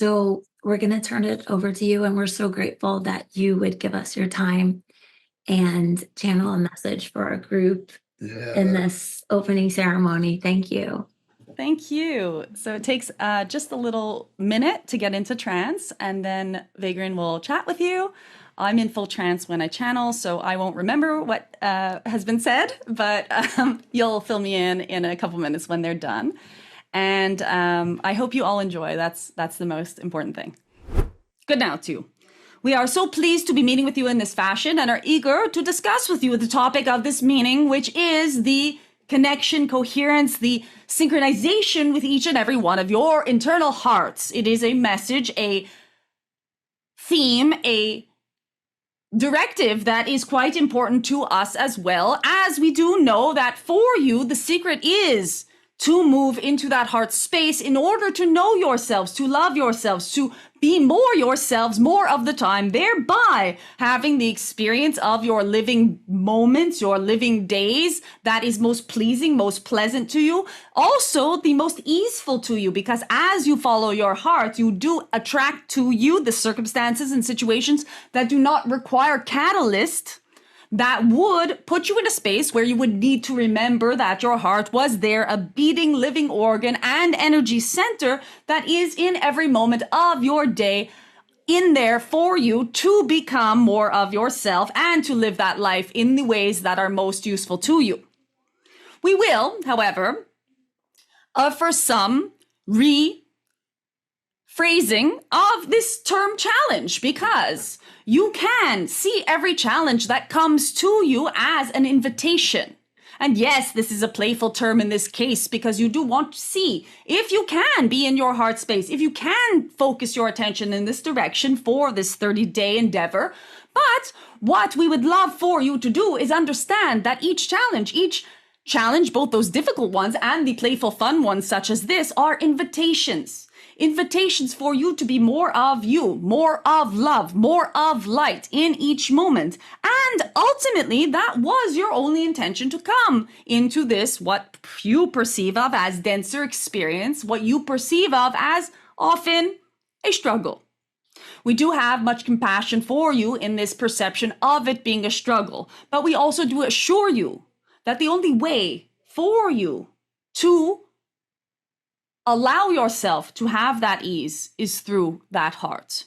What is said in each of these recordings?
So we're going to turn it over to you. And we're so grateful that you would give us your time and channel a message for our group in this opening ceremony. Thank you. Thank you. So it takes just a little minute to get into trance, and then Vagrant will chat with you. I'm in full trance when I channel, so I won't remember what has been said, but you'll fill me in a couple minutes when they're done. And I hope you all enjoy. That's the most important thing. Good now, too. We are so pleased to be meeting with you in this fashion and are eager to discuss with you the topic of this meeting, which is the connection, coherence, the synchronization with each and every one of your internal hearts. It is a message, a theme, a directive that is quite important to us as well, as we do know that for you, the secret is to move into that heart space in order to know yourselves, to love yourselves, to be more yourselves more of the time, thereby having the experience of your living moments, your living days that is most pleasing, most pleasant to you, also the most easeful to you, because as you follow your heart, you do attract to you the circumstances and situations that do not require catalyst, that would put you in a space where you would need to remember that your heart was there, a beating, living organ and energy center that is in every moment of your day, in there for you to become more of yourself and to live that life in the ways that are most useful to you. We will, however, offer some rephrasing of this term challenge, because you can see every challenge that comes to you as an invitation. And yes, this is a playful term in this case, because you do want to see if you can be in your heart space, if you can focus your attention in this direction for this 30-day endeavor. But what we would love for you to do is understand that each challenge, both those difficult ones and the playful fun ones such as this, are invitations. Invitations for you to be more of you, more of love, more of light in each moment. And ultimately, that was your only intention to come into this, what you perceive of as denser experience, what you perceive of as often a struggle. We do have much compassion for you in this perception of it being a struggle, but we also do assure you that the only way for you to allow yourself to have that ease is through that heart.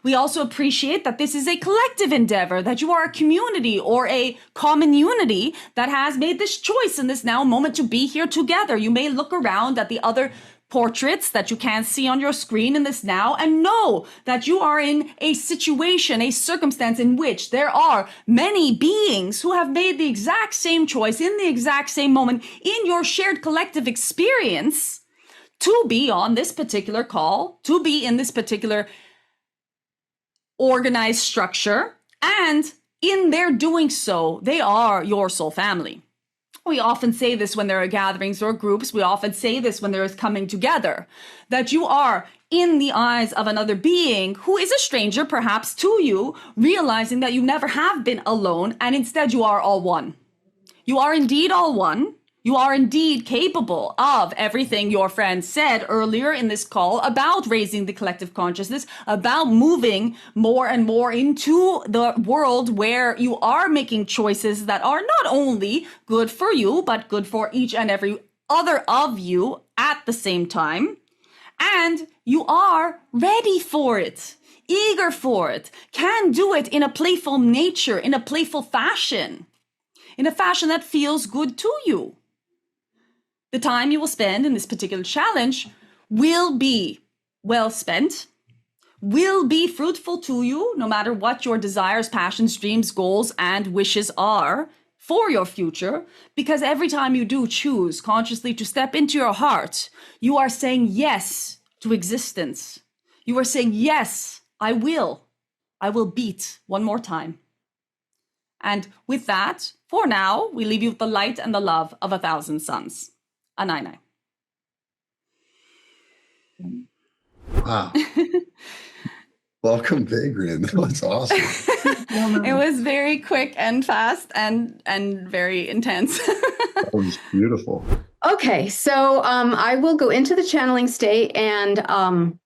We also appreciate that this is a collective endeavor, that you are a community or a common unity that has made this choice in this now moment to be here together. You may look around at the other portraits that you can't see on your screen in this now and know that you are in a situation, a circumstance in which there are many beings who have made the exact same choice in the exact same moment in your shared collective experience to be on this particular call, to be in this particular organized structure, and in their doing so, they are your soul family. We often say this when there are gatherings or groups, we often say this when there is coming together, that you are in the eyes of another being who is a stranger perhaps to you, realizing that you never have been alone, and instead you are all one. You are indeed all one. You are indeed capable of everything your friend said earlier in this call about raising the collective consciousness, about moving more and more into the world where you are making choices that are not only good for you, but good for each and every other of you at the same time. And you are ready for it, eager for it, can do it in a playful nature, in a playful fashion, in a fashion that feels good to you. The time you will spend in this particular challenge will be well spent, will be fruitful to you, no matter what your desires, passions, dreams, goals, and wishes are for your future, because every time you do choose consciously to step into your heart, you are saying yes to existence. You are saying, yes, I will beat one more time. And with that, for now, we leave you with the light and the love of 1,000 suns. Anai. Wow. Welcome, Vagrant. That was awesome. It was very quick and fast and very intense. That was beautiful. Okay, so I will go into the channeling state, and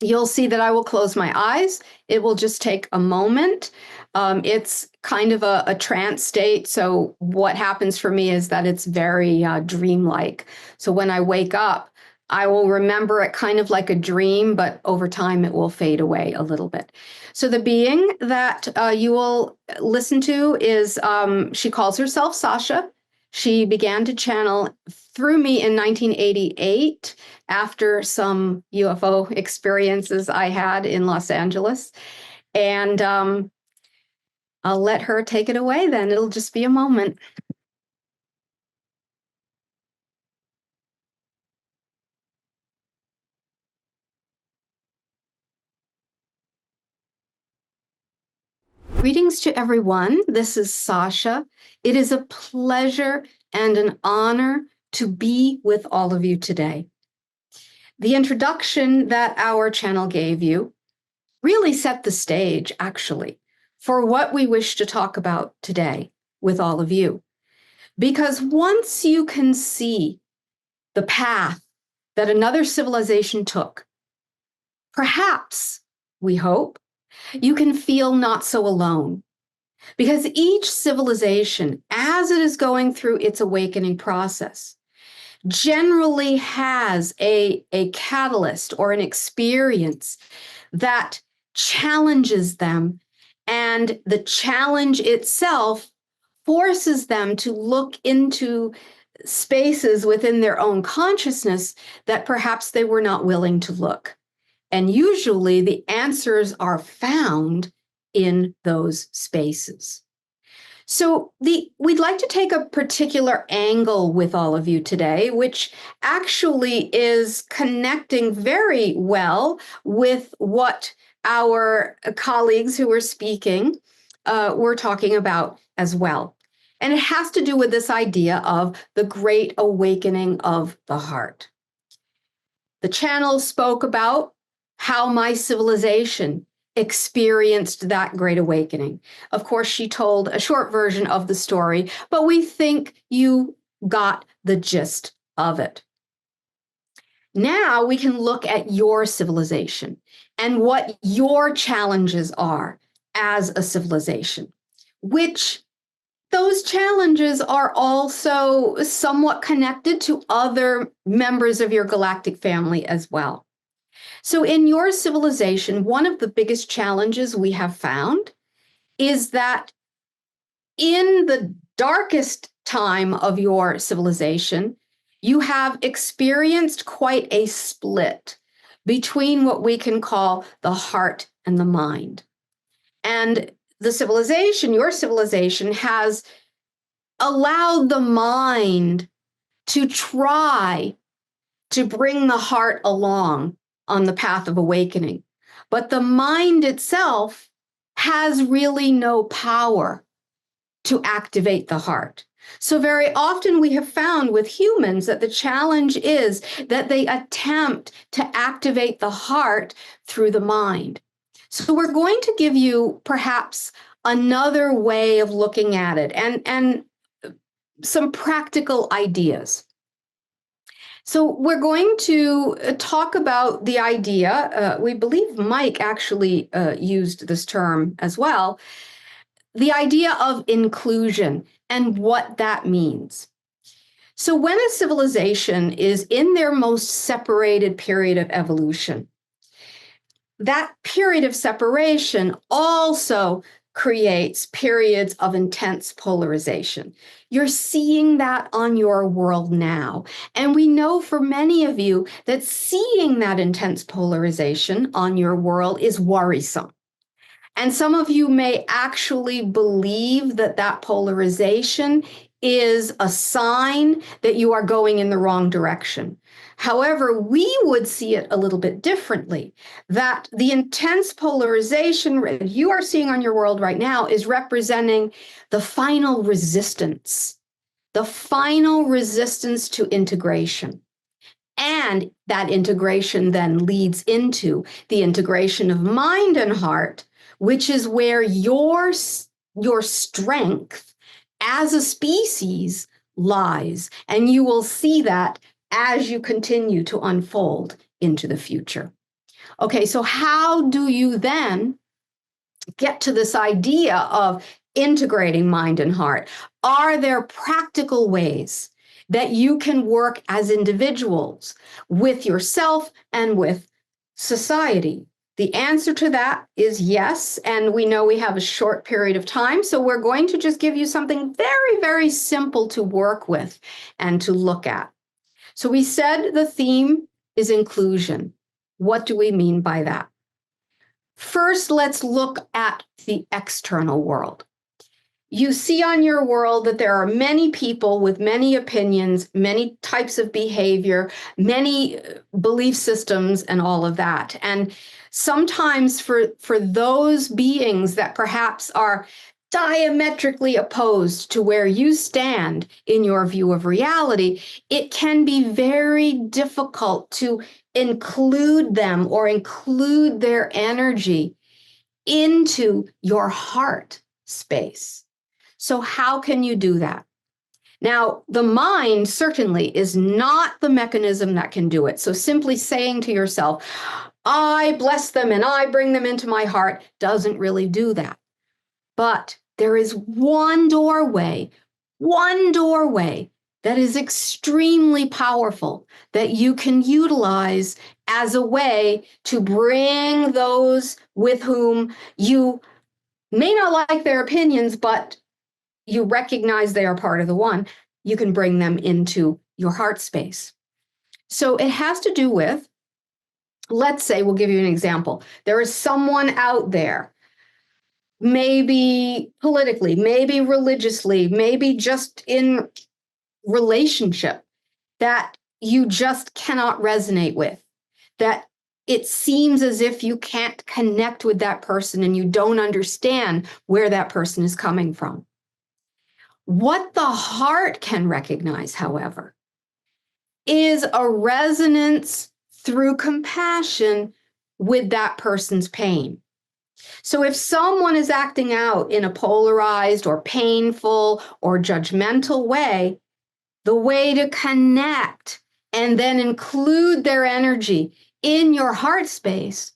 you'll see that I will close my eyes. It will just take a moment. It's kind of a trance state. So what happens for me is that it's very dreamlike. So when I wake up, I will remember it kind of like a dream, but over time it will fade away a little bit. So the being that you will listen to is, she calls herself Sasha. She began to channel through me in 1988 after some UFO experiences I had in Los Angeles. And I'll let her take it away then. It'll just be a moment. Greetings to everyone. This is Sasha. It is a pleasure and an honor to be with all of you today. The introduction that our channel gave you really set the stage, actually, for what we wish to talk about today with all of you. Because once you can see the path that another civilization took, perhaps, we hope, you can feel not so alone. Because each civilization, as it is going through its awakening process, generally has a catalyst or an experience that challenges them, and the challenge itself forces them to look into spaces within their own consciousness that perhaps they were not willing to look. And usually the answers are found in those spaces. So we'd like to take a particular angle with all of you today, which actually is connecting very well with what our colleagues who are speaking were talking about as well. And it has to do with this idea of the great awakening of the heart. The channel spoke about how my civilization experienced that great awakening. Of course, she told a short version of the story, but we think you got the gist of it. Now we can look at your civilization and what your challenges are as a civilization, which those challenges are also somewhat connected to other members of your galactic family as well. So in your civilization, one of the biggest challenges we have found is that in the darkest time of your civilization, you have experienced quite a split between what we can call the heart and the mind. And the civilization, your civilization, has allowed the mind to try to bring the heart along on the path of awakening. But the mind itself has really no power to activate the heart. So very often we have found with humans that the challenge is that they attempt to activate the heart through the mind. So we're going to give you perhaps another way of looking at it and some practical ideas. So we're going to talk about the idea, we believe Mike actually used this term as well, the idea of inclusion and what that means. So when a civilization is in their most separated period of evolution, that period of separation also creates periods of intense polarization. You're seeing that on your world now. And we know for many of you that seeing that intense polarization on your world is worrisome. And some of you may actually believe that that polarization is a sign that you are going in the wrong direction. However, we would see it a little bit differently, that the intense polarization you are seeing on your world right now is representing the final resistance to integration. And that integration then leads into the integration of mind and heart, which is where your strength as a species lies. And you will see that as you continue to unfold into the future. Okay, so how do you then get to this idea of integrating mind and heart? Are there practical ways that you can work as individuals with yourself and with society? The answer to that is yes. And we know we have a short period of time. So we're going to just give you something very, very simple to work with and to look at. So we said the theme is inclusion. What do we mean by that? First, let's look at the external world. You see on your world that there are many people with many opinions, many types of behavior, many belief systems, and all of that. And sometimes for those beings that perhaps are diametrically opposed to where you stand in your view of reality, it can be very difficult to include them or include their energy into your heart space. So how can you do that? Now, the mind certainly is not the mechanism that can do it. So simply saying to yourself, I bless them and I bring them into my heart doesn't really do that. But there is one doorway that is extremely powerful that you can utilize as a way to bring those with whom you may not like their opinions, but you recognize they are part of the one. You can bring them into your heart space. So it has to do with, let's say, we'll give you an example. There is someone out there, maybe politically, maybe religiously, maybe just in relationship, that you just cannot resonate with, that it seems as if you can't connect with that person and you don't understand where that person is coming from. What the heart can recognize, however, is a resonance through compassion with that person's pain. So if someone is acting out in a polarized or painful or judgmental way, the way to connect and then include their energy in your heart space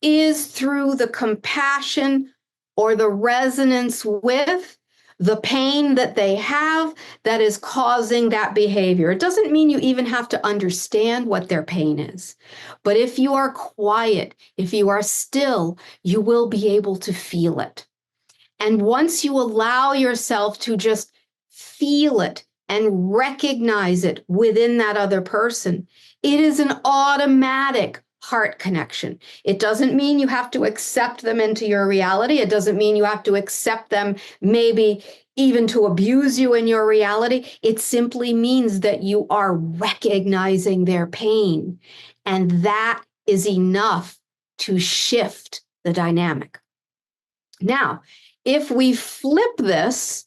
is through the compassion or the resonance with the pain that they have that is causing that behavior. It doesn't mean you even have to understand what their pain is. But if you are quiet, if you are still, you will be able to feel it. And once you allow yourself to just feel it and recognize it within that other person, it is an automatic heart connection. It doesn't mean you have to accept them into your reality. It doesn't mean you have to accept them, maybe even to abuse you in your reality. It simply means that you are recognizing their pain. And that is enough to shift the dynamic. Now, if we flip this,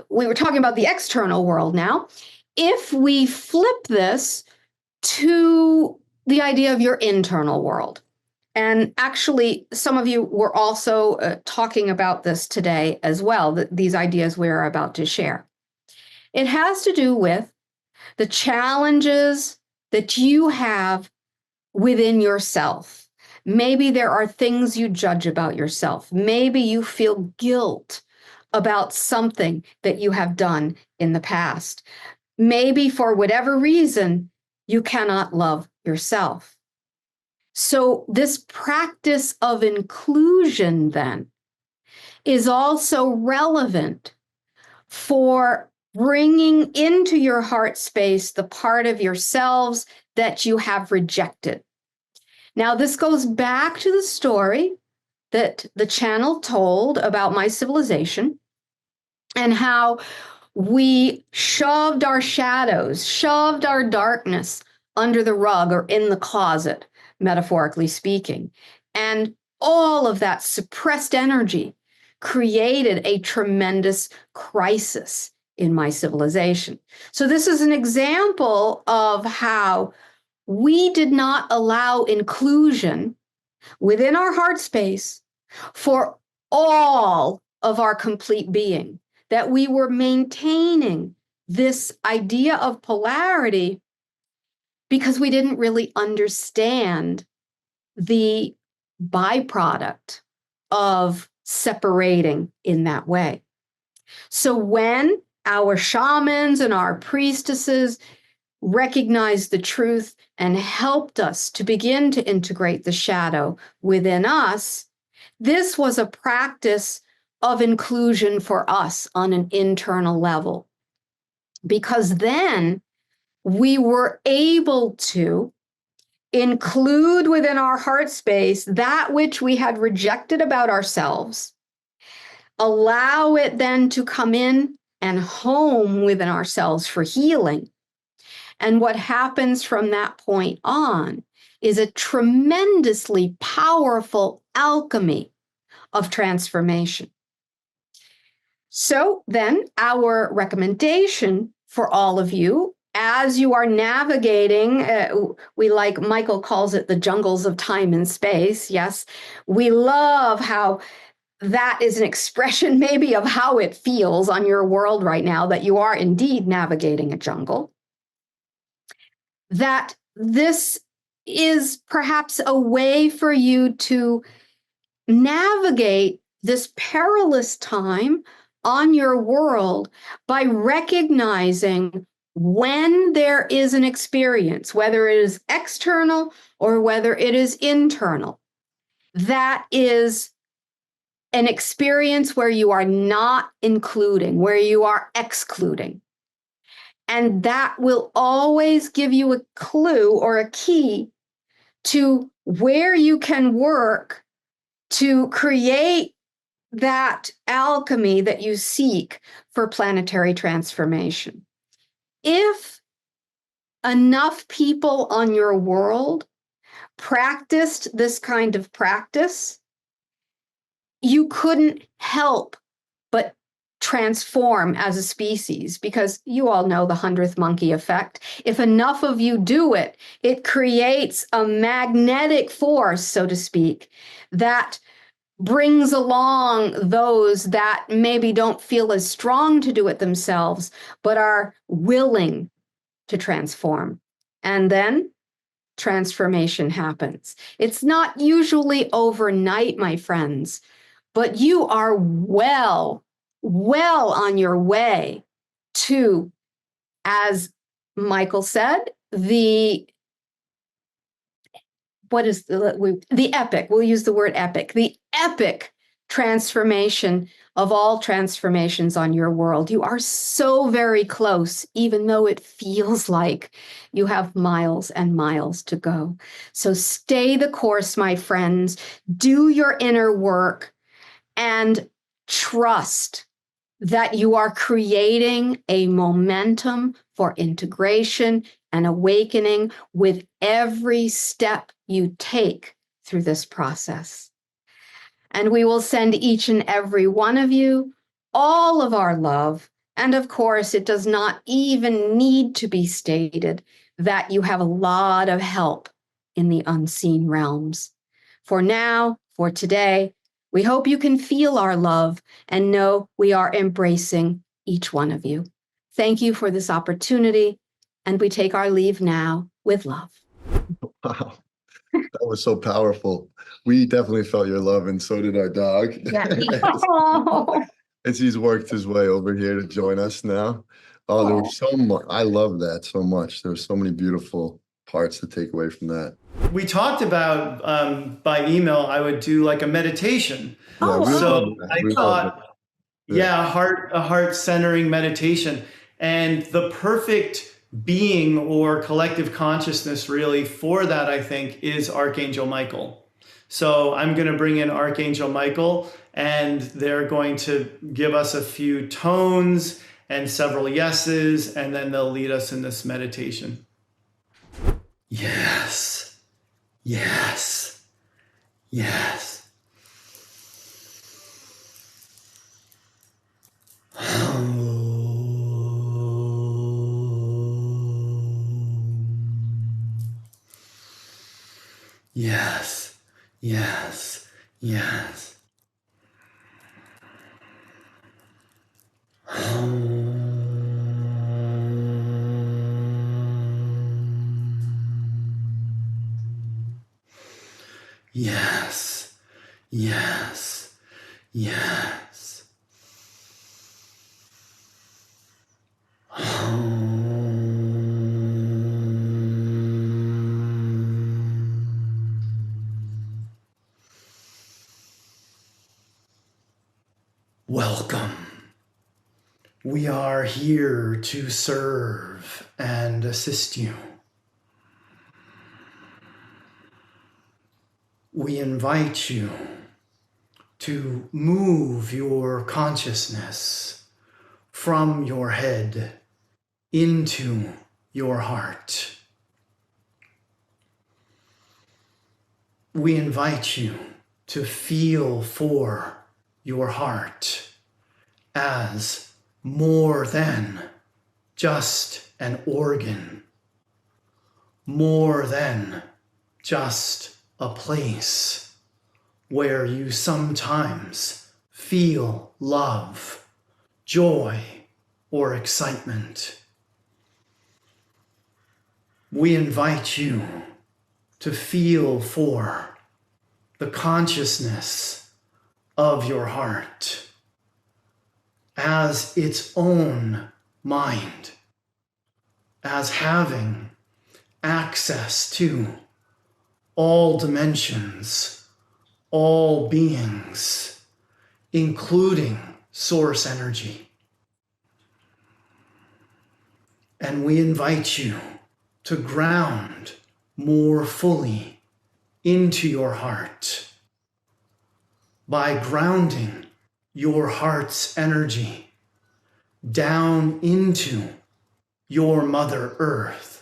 we were talking about the external world now. If we flip this to the idea of your internal world, and actually some of you were also talking about this today as well, these ideas we're about to share. It has to do with the challenges that you have within yourself. Maybe there are things you judge about yourself. Maybe you feel guilt about something that you have done in the past. Maybe for whatever reason, you cannot love yourself. So this practice of inclusion then is also relevant for bringing into your heart space the part of yourselves that you have rejected. Now, this goes back to the story that the channel told about my civilization and how we shoved our shadows, shoved our darkness under the rug or in the closet, metaphorically speaking. And all of that suppressed energy created a tremendous crisis in my civilization. So this is an example of how we did not allow inclusion within our heart space for all of our complete being, that we were maintaining this idea of polarity because we didn't really understand the byproduct of separating in that way. So when our shamans and our priestesses recognized the truth and helped us to begin to integrate the shadow within us, this was a practice of inclusion for us on an internal level. Because then we were able to include within our heart space that which we had rejected about ourselves, allow it then to come in and home within ourselves for healing. And what happens from that point on is a tremendously powerful alchemy of transformation. So then our recommendation for all of you, as you are navigating, Michael calls it the jungles of time and space. Yes, we love how that is an expression maybe of how it feels on your world right now, that you are indeed navigating a jungle. That this is perhaps a way for you to navigate this perilous time on your world by recognizing when there is an experience, whether it is external or whether it is internal, that is an experience where you are not including, where you are excluding. And that will always give you a clue or a key to where you can work to create that alchemy that you seek for planetary transformation. If enough people on your world practiced this kind of practice, you couldn't help but transform as a species, because you all know the 100th monkey effect. If enough of you do it, it creates a magnetic force, so to speak, that brings along those that maybe don't feel as strong to do it themselves, but are willing to transform. And then transformation happens. It's not usually overnight, my friends, but you are well on your way to, as Michael said, the epic, we'll use the word epic, the epic transformation of all transformations on your world. You are so very close, even though it feels like you have miles and miles to go. So stay the course, my friends. Do your inner work and trust that you are creating a momentum for integration and awakening with every step you take through this process. And we will send each and every one of you all of our love. And of course, it does not even need to be stated that you have a lot of help in the unseen realms. For now, for today, we hope you can feel our love and know we are embracing each one of you. Thank you for this opportunity, and we take our leave now with love. Wow. That was so powerful. We definitely felt your love, and so did our dog. Yeah. As he's worked his way over here to join us now. Oh, there was so much. I love that so much. There's so many beautiful parts to take away from that. We talked about by email, I would do like a meditation. Yeah, we So love that. I We love thought, that. Yeah. a heart centering meditation. And the perfect being or collective consciousness really for that, I think, is Archangel Michael. So I'm going to bring in Archangel Michael, and they're going to give us a few tones and several yeses, and then they'll lead us in this meditation. Yes. Yes. Yes. Yes. Yes. Yes. Yes. Yes. Yes. Welcome. We are here to serve and assist you. We invite you to move your consciousness from your head into your heart. We invite you to feel for your heart as more than just an organ, more than just a place where you sometimes feel love, joy, or excitement. We invite you to feel for the consciousness of your heart as its own mind, as having access to all dimensions, all beings, including source energy. And we invite you to ground more fully into your heart by grounding your heart's energy down into your Mother Earth.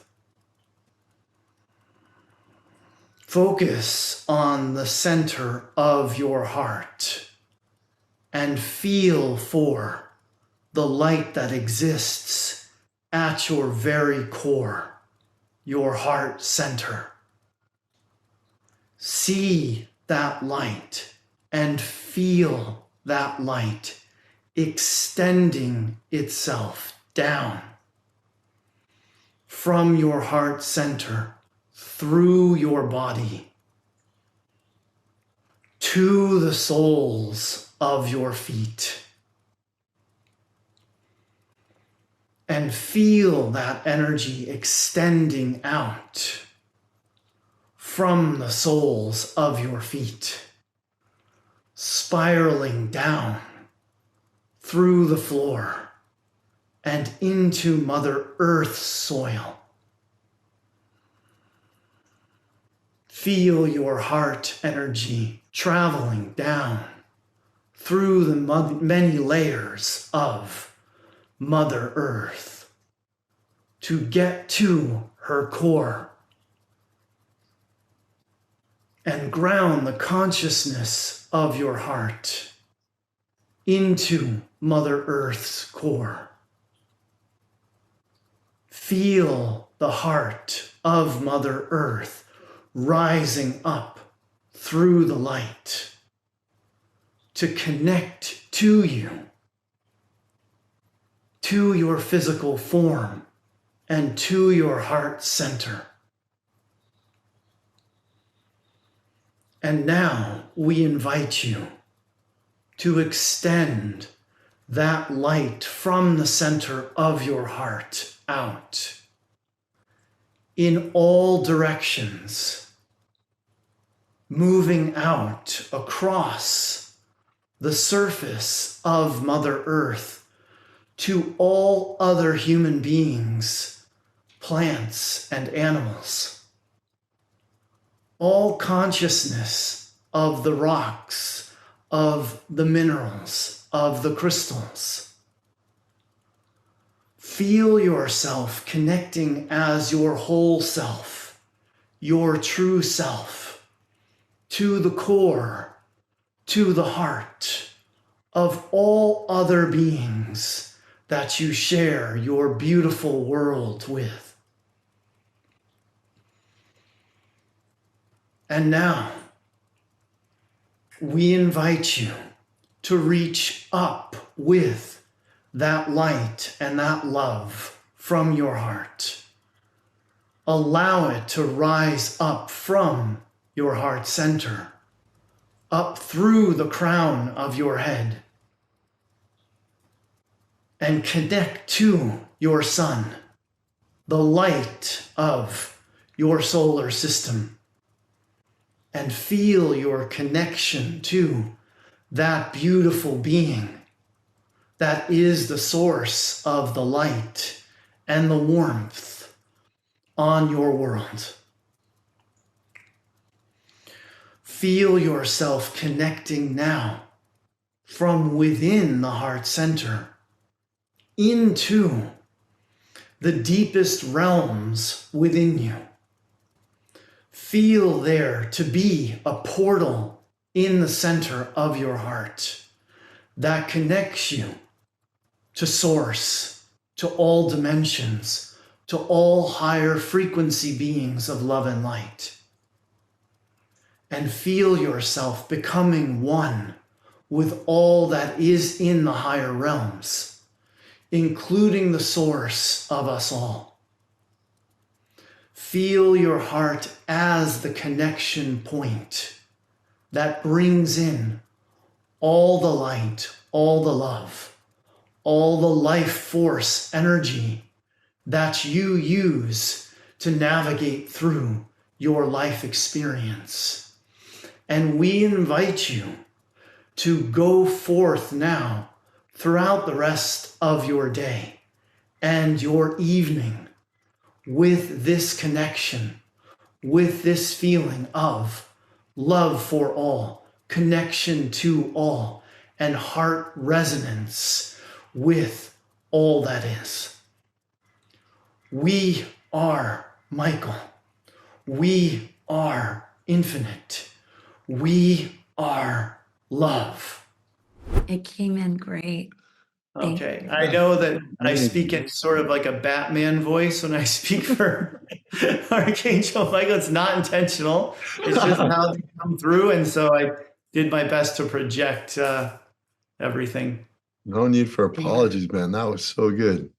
Focus on the center of your heart and feel for the light that exists at your very core, your heart center. See that light and feel that light extending itself down from your heart center through your body to the soles of your feet. And feel that energy extending out from the soles of your feet, spiraling down through the floor and into Mother Earth's soil. Feel your heart energy traveling down through the many layers of Mother Earth to get to her core and ground the consciousness of your heart into Mother Earth's core. Feel the heart of Mother Earth rising up through the light to connect to you, to your physical form, and to your heart center. And now we invite you to extend that light from the center of your heart out in all directions, moving out across the surface of Mother Earth to all other human beings, plants, and animals. All consciousness of the rocks, of the minerals, of the crystals. Feel yourself connecting as your whole self, your true self, to the core, to the heart of all other beings that you share your beautiful world with. And now, we invite you to reach up with that light and that love from your heart. Allow it to rise up from your heart center up through the crown of your head and connect to your sun, the light of your solar system, and feel your connection to that beautiful being that is the source of the light and the warmth on your world. Feel yourself connecting now from within the heart center into the deepest realms within you. Feel there to be a portal in the center of your heart that connects you to source, to all dimensions, to all higher frequency beings of love and light. And feel yourself becoming one with all that is in the higher realms, including the source of us all. Feel your heart as the connection point that brings in all the light, all the love, all the life force energy that you use to navigate through your life experience. And we invite you to go forth now throughout the rest of your day and your evening with this connection, with this feeling of love for all, connection to all, and heart resonance with all that is. We are Michael. We are infinite. We are love. It came in great. Thank Okay, you. I know that I speak in sort of like a Batman voice when I speak for Archangel Michael. It's not intentional. It's just how they come through. And so I did my best to project everything. No need for apologies, man. That was so good.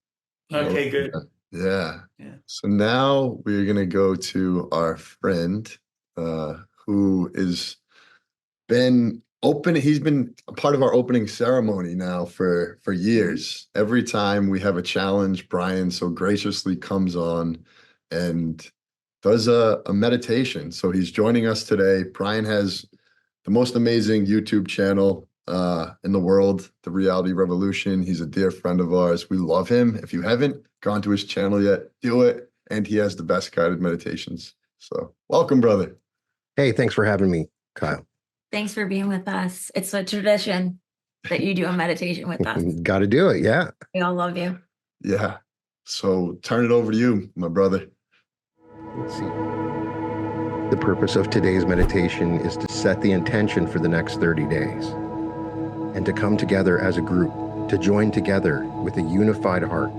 Okay, good. Yeah. Yeah. So now we're going to go to our friend who is been open. He's been a part of our opening ceremony now for years. Every time we have a challenge, Brian so graciously comes on and does a meditation. So he's joining us today. Brian has the most amazing YouTube channel in the world, The Reality Revolution. He's a dear friend of ours. We love him. If you haven't gone to his channel yet, do it. And he has the best guided meditations. So welcome, brother. Hey, thanks for having me, Kyle. Thanks for being with us. It's a tradition that you do a meditation with us. Got to do it. Yeah. We all love you. Yeah. So turn it over to you, my brother. Let's see. The purpose of today's meditation is to set the intention for the next 30 days and to come together as a group, to join together with a unified heart,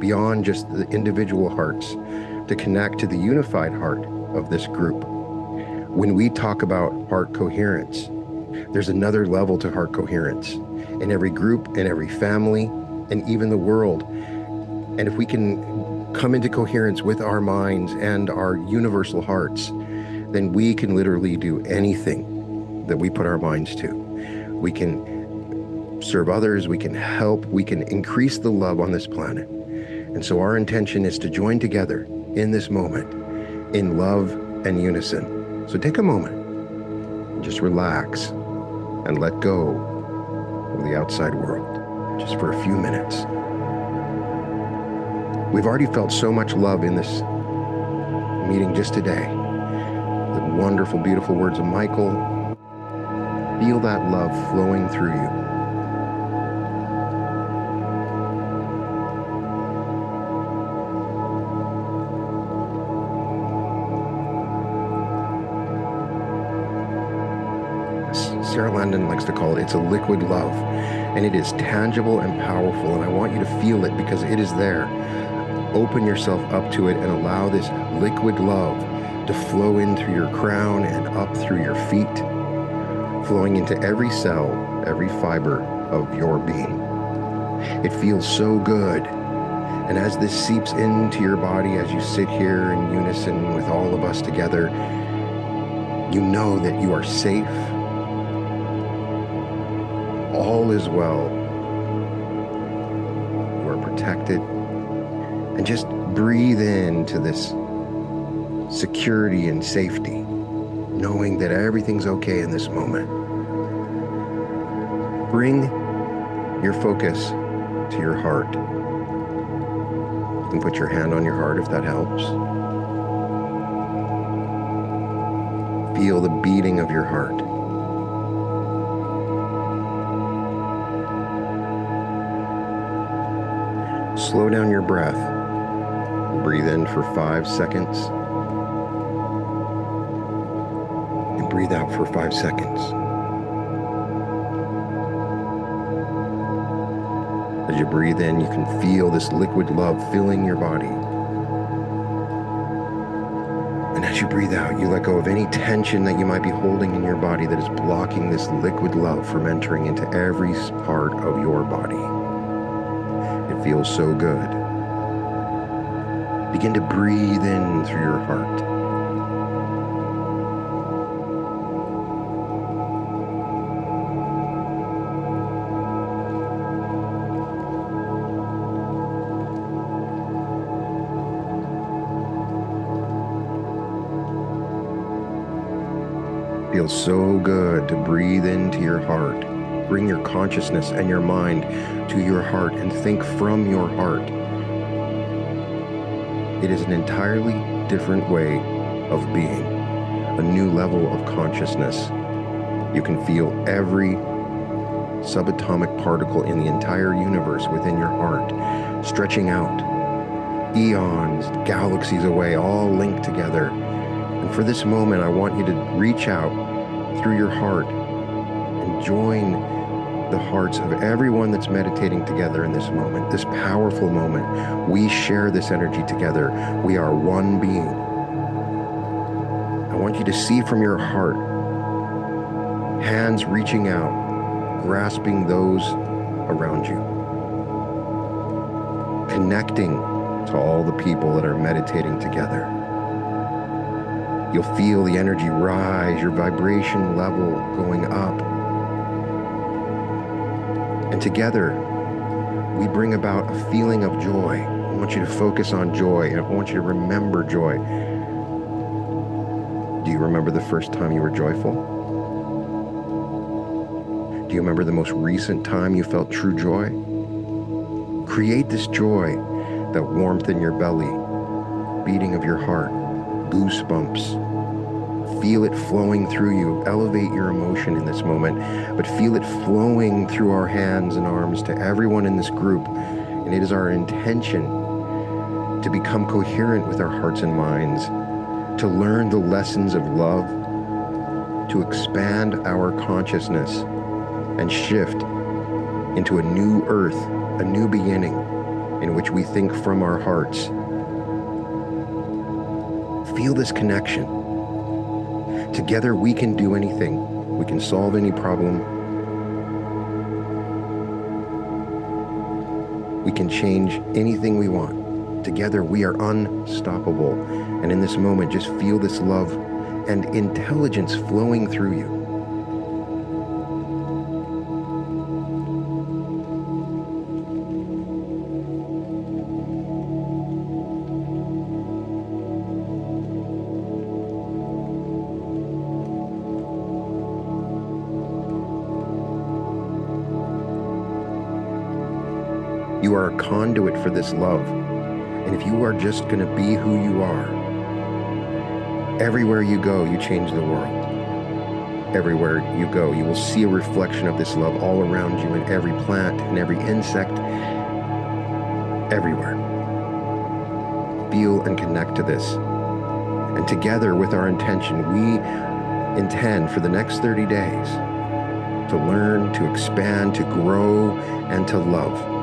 beyond just the individual hearts, to connect to the unified heart of this group. When we talk about heart coherence, there's another level to heart coherence in every group, in every family, and even the world. And if we can come into coherence with our minds and our universal hearts, then we can literally do anything that we put our minds to. We can serve others, we can help, we can increase the love on this planet. And so our intention is to join together in this moment in love and unison. So take a moment and just relax and let go of the outside world just for a few minutes. We've already felt so much love in this meeting just today. The wonderful, beautiful words of Michael. Feel that love flowing through you. Sarah Landon likes to call it, it's a liquid love, and it is tangible and powerful, and I want you to feel it because it is there. Open yourself up to it and allow this liquid love to flow in through your crown and up through your feet, flowing into every cell, every fiber of your being. It feels so good. And as this seeps into your body, as you sit here in unison with all of us together, you know that you are safe, All is well. You are protected. And just breathe into this security and safety, knowing that everything's okay in this moment. Bring your focus to your heart. You can put your hand on your heart if that helps. Feel the beating of your heart. Slow down your breath. Breathe in for 5 seconds. And breathe out for 5 seconds. As you breathe in, you can feel this liquid love filling your body. And as you breathe out, you let go of any tension that you might be holding in your body that is blocking this liquid love from entering into every part of your body. It feels so good. Begin to breathe in through your heart. Feels so good to breathe into your heart. Bring your consciousness and your mind to your heart and think from your heart. It is an entirely different way of being, a new level of consciousness. You can feel every subatomic particle in the entire universe within your heart, stretching out, eons, galaxies away, all linked together. And for this moment, I want you to reach out through your heart and join the hearts of everyone that's meditating together in this moment, this powerful moment. We share this energy together. We are one being. I want you to see from your heart, hands reaching out, grasping those around you, connecting to all the people that are meditating together. You'll feel the energy rise, your vibration level going up. And together, we bring about a feeling of joy. I want you to focus on joy, and I want you to remember joy. Do you remember the first time you were joyful? Do you remember the most recent time you felt true joy? Create this joy, that warmth in your belly, beating of your heart, goosebumps. Feel it flowing through you. Elevate your emotion in this moment, but feel it flowing through our hands and arms to everyone in this group. And it is our intention to become coherent with our hearts and minds, to learn the lessons of love, to expand our consciousness and shift into a new earth, a new beginning in which we think from our hearts. Feel this connection. Together we can do anything. We can solve any problem. We can change anything we want. Together we are unstoppable. And in this moment, just feel this love and intelligence flowing through you. You are a conduit for this love. And if you are just going to be who you are, everywhere you go, you change the world. Everywhere you go, you will see a reflection of this love all around you, in every plant, in every insect, everywhere. Feel and connect to this. And together with our intention, we intend for the next 30 days to learn, to expand, to grow, and to love.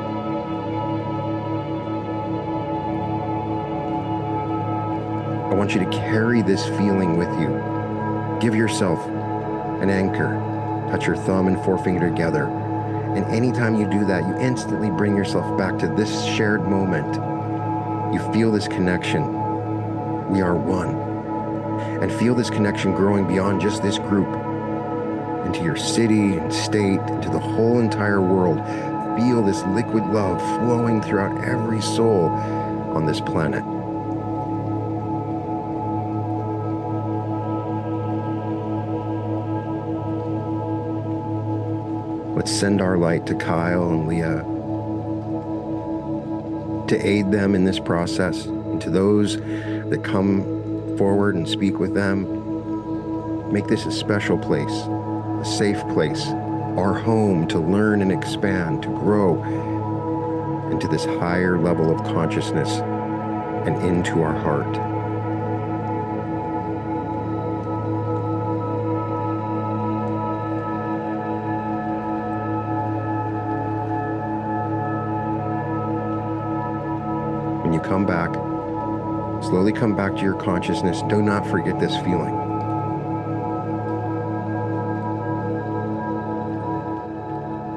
I want you to carry this feeling with you. Give yourself an anchor. Touch your thumb and forefinger together. And anytime you do that, you instantly bring yourself back to this shared moment. You feel this connection. We are one. And feel this connection growing beyond just this group. into your city and state, into the whole entire world. Feel this liquid love flowing throughout every soul on this planet. Let's send our light to Kyle and Leah to aid them in this process, and to those that come forward and speak with them. Make this a special place, a safe place, our home to learn and expand, to grow into this higher level of consciousness and into our heart. When you come back, slowly come back to your consciousness. Do not forget this feeling.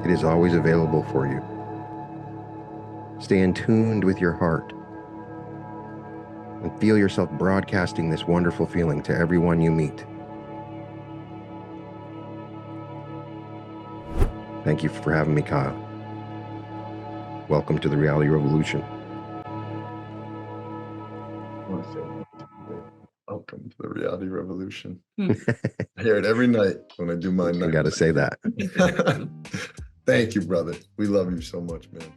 It is always available for you. Stay in tune with your heart and feel yourself broadcasting this wonderful feeling to everyone you meet. Thank you for having me, Kyle. Welcome to the Reality Revolution. Welcome to the Reality Revolution. I hear it every night when I do my night. I got to say that. Thank you, brother. We love you so much, man.